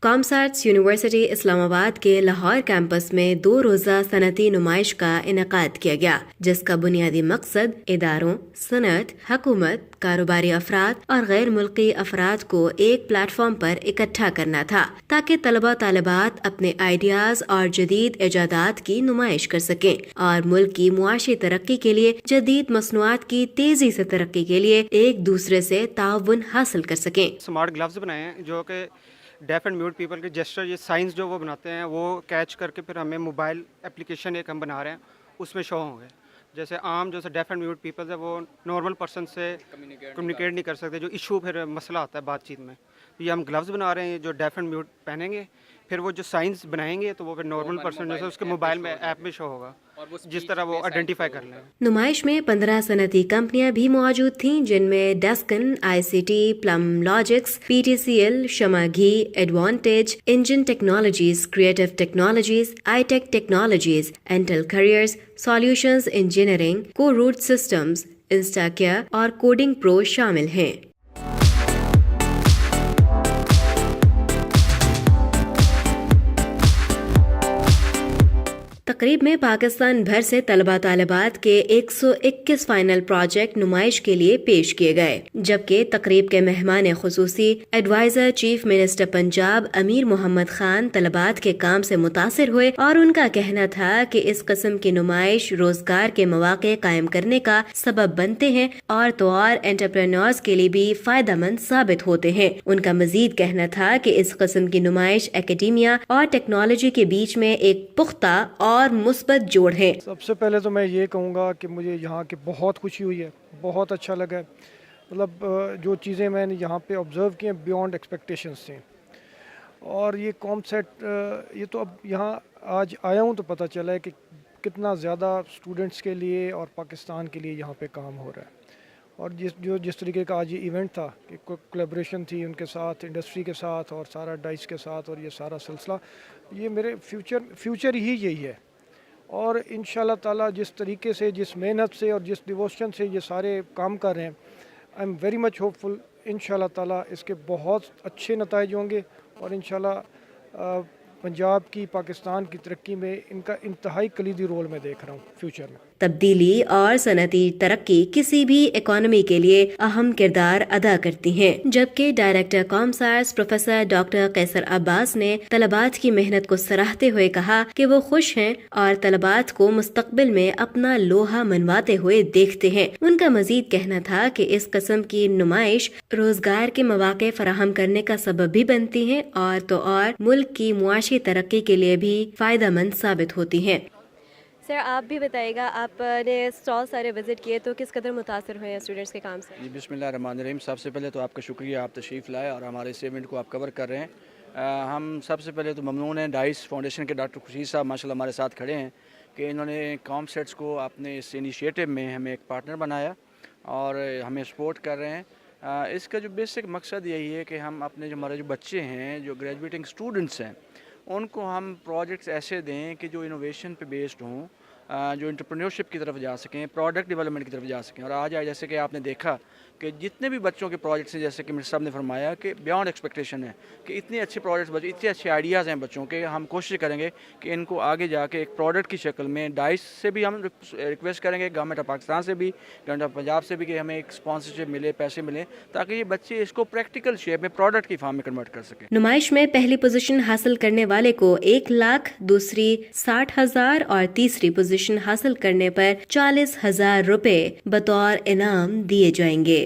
Commerce university Islamabad के Lahore campus में 2 रोज़ा सनती नुमाइश का इनेकाद किया गया, जिसका बुनियादी मकसद इदारों, सनत, हुकूमत, कारोबारी अफराद और गैर मुल्की अफराद को एक प्लेटफॉर्म पर इकट्ठा करना था, ताकि तलबा तालिबात अपने आइडियाज और जदीद इजादात की नुमाइश कर सकें और मुल्क की मुआशी तरक्की के लिए जदीद मसनूआत की तेजी से तरक्की के लिए एक दूसरे से ताउन हासिल कर सकें। स्मार्ट ग्लव्स बनाए हैं जो कि डेफ एंड म्यूट पीपल के जेस्चर, ये साइंस जो वो बनाते हैं वो कैच करके फिर हमें मोबाइल एप्लीकेशन एक हम बना रहे हैं, उसमें शो होंगे। जैसे आम जो डेफ एंड म्यूट पीपल है वो नॉर्मल पर्सन से कम्युनिकेट नहीं कर सकते, जो इशू फिर मसला आता है बातचीत में। तो ये हम ग्लव्स बना रहे हैं जो डेफ एंड म्यूट पहनेंगे, फिर वो जो साइंस बनाएंगे तो वो फिर नॉर्मल पर्सन जैसे उसके मोबाइल में ऐप में शो होगा, जिस तरह वो आइडेंटिफाई कर लें। नुमाइश में 15 सनती कंपनियां भी मौजूद थीं, जिनमें Descon, ICT, Plum Logics, PTCL, Shama Ghee, Advantage, Engine Technologies, Creative Technologies, iTech Technologies, एंटल करियर्स, सॉल्यूशंस इंजीनियरिंग, को रूट सिस्टम्स, इंस्टाकेयर और कोडिंग प्रो शामिल हैं। तकरीब में पाकिस्तान भर से तलबा तालिबात के 121 फाइनल प्रोजेक्ट नुमाइश के लिए पेश किए गए, जबकि तकरीब के मेहमान खुसूसी एडवाइजर चीफ मिनिस्टर पंजाब अमीर मोहम्मद खान तलबात के काम से मुतासिर हुए और उनका कहना था कि इस किस्म की नुमाइश रोजगार के मौके कायम करने का सबब बनते हैं और तो और एंटरप्रेन्योर्स के लिए भी फायदेमंद साबित होते हैं। उनका मजीद कहना था कि इस किस्म की नुमाइश एकेडेमिया और टेक्नोलॉजी के बीच में एक पुख्ता और मुस्बत जोड़ है। सबसे पहले तो मैं ये कहूँगा कि मुझे यहाँ की बहुत खुशी हुई है, बहुत अच्छा लगा है। मतलब जो चीज़ें मैंने यहाँ पे ऑब्ज़र्व की हैं बियॉन्ड एक्सपेक्टेशंस थी। और ये कॉमसेट ये तो अब यहाँ आज आया हूँ तो पता चला है कि कितना ज़्यादा स्टूडेंट्स के लिए और पाकिस्तान के लिए यहाँ पे काम हो रहा है। और जिस तरीके का आज ये इवेंट था कि कोलैबोरेशन थी उनके साथ, इंडस्ट्री के साथ और सारा डाइस के साथ, और ये सारा सिलसिला, ये मेरे फ्यूचर ही यही है। और इंशाल्लाह ताला जिस तरीके से, जिस मेहनत से और जिस डिवोशन से ये सारे काम कर रहे हैं, I am very much hopeful इंशाल्लाह ताला इसके बहुत अच्छे नताइज होंगे और इंशाल्लाह पंजाब की, पाकिस्तान की तरक्की में इनका इंतहाई कलीदी रोल मैं देख रहा हूँ फ्यूचर में। तब्दीली और सनती तरक्की किसी भी इकोनॉमी के लिए अहम किरदार अदा करती हैं, जबकि डायरेक्टर कॉमर्स प्रोफेसर डॉक्टर कैसर अब्बास ने तलबात की मेहनत को सराहते हुए कहा कि वो खुश हैं और तलबात को मुस्तकबिल में अपना लोहा मनवाते हुए देखते हैं। उनका मजीद कहना था कि इस किस्म की नुमाइश रोजगार के मौके फराहम करने का सबब भी बनती है और तो और मुल्क की मुआशी तरक्की के लिए भी फायदेमंद साबित होती हैं। सर आप भी बताइएगा, आपने स्टॉल सारे विज़िट किए तो किस कदर मुतासर हुए हैं स्टूडेंट्स के काम से? जी बिस्मिल्लाहिर्रहमानिर्रहीम। सबसे पहले तो आपका शुक्रिया, आप तशरीफ़ लाए और हमारे इस इवेंट को आप कवर कर रहे हैं। हम सबसे पहले तो ममनून हैं डाइस फाउंडेशन के डॉक्टर खुशी साहब माशाल्लाह हमारे साथ खड़े हैं कि इन्होंने कॉमसेट्स को अपने इस इनिशिएटिव में हमें एक पार्टनर बनाया और हमें सपोर्ट कर रहे हैं। इसका जो बेसिक मकसद यही है कि हम अपने जो हमारे जो बच्चे हैं, जो ग्रेजुएटिंग स्टूडेंट्स हैं, उनको हम प्रोजेक्ट्स ऐसे दें कि जो इनोवेशन पे बेस्ड हों, जो एंटरप्रेन्योरशिप की तरफ जा सकें, प्रोडक्ट डेवलपमेंट की तरफ जा सकें। और आज जैसे कि आपने देखा कि जितने भी बच्चों के प्रोजेक्ट्स हैं, जैसे कि मिस्टर साहब ने फरमाया कि बियॉन्ड एक्सपेक्टेशन है कि इतने अच्छे प्रोजेक्ट्स बच्चे, इतने अच्छे आइडियाज़ हैं बच्चों के, हम कोशिश करेंगे कि इनको आगे जाके एक प्रोडक्ट की शक्ल में डाइस से भी हम रिक्वेस्ट करेंगे, गवर्नमेंट ऑफ पाकिस्तान से भी, गवर्नमेंट ऑफ पंजाब से भी, कि हमें एक स्पॉन्सरशिप मिले, पैसे मिले, ताकि ये बच्चे इसको प्रैक्टिकल शेप में प्रोडक्ट की फॉर्म में कन्वर्ट कर सकें। नुमाइश में पहली पोजीशन हासिल करने वाले को 1 लाख, दूसरी 60,000 और तीसरी पोजीशन हासिल करने पर 40,000 रुपए बतौर इनाम दिए जाएंगे।